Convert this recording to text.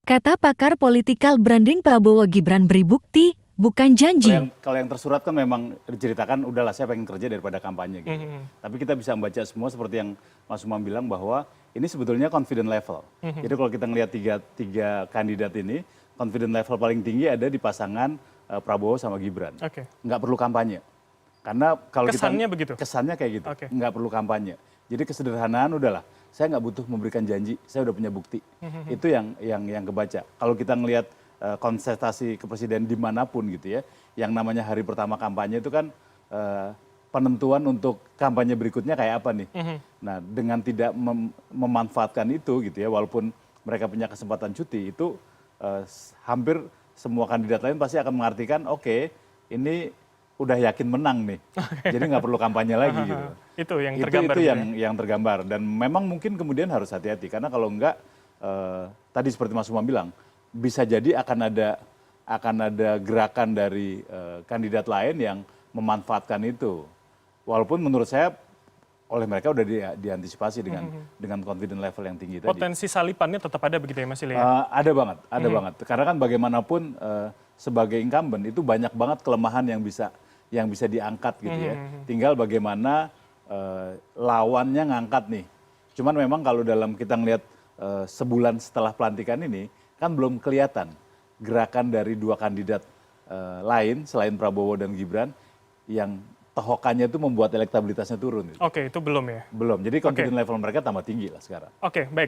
Kata pakar politikal branding Prabowo Gibran beri bukti, bukan janji. Kalau yang tersurat kan memang diceritakan udahlah saya pengen kerja daripada kampanye gitu. Tapi kita bisa membaca semua seperti yang Mas Umam bilang bahwa ini sebetulnya confident level. Jadi kalau kita ngelihat tiga kandidat ini, confident level paling tinggi ada di pasangan Prabowo sama Gibran. Nggak perlu kampanye. Karena kalau kesannya begitu? Kesannya kayak gitu, nggak perlu kampanye. Jadi kesederhanaan udahlah, saya nggak butuh memberikan janji, saya udah punya bukti. Itu yang kebaca. Kalau kita ngelihat kontestasi kepresiden dimanapun gitu ya, yang namanya hari pertama kampanye itu kan penentuan untuk kampanye berikutnya kayak apa nih. Nah dengan tidak memanfaatkan itu gitu ya, walaupun mereka punya kesempatan cuti, itu hampir semua kandidat lain pasti akan mengartikan oke, ini udah yakin menang nih, jadi nggak perlu kampanye lagi gitu. Itu yang tergambar. Itu yang tergambar, dan memang mungkin kemudian harus hati-hati karena kalau enggak tadi seperti Mas Umam bilang bisa jadi akan ada gerakan dari kandidat lain yang memanfaatkan itu, walaupun menurut saya oleh mereka udah diantisipasi dengan confident level yang tinggi tadi. Potensi salipannya tetap ada begitu ya Mas Ilya? Ada banget, karena kan bagaimanapun sebagai incumbent itu banyak banget kelemahan yang bisa diangkat gitu ya. Tinggal bagaimana lawannya ngangkat nih. Cuman memang kalau dalam kita ngelihat sebulan setelah pelantikan ini kan belum kelihatan gerakan dari dua kandidat lain selain Prabowo dan Gibran yang tohokannya itu membuat elektabilitasnya turun. Oke, itu belum ya? Belum. Jadi confidence level mereka tambah tinggi lah sekarang. Oke, baik.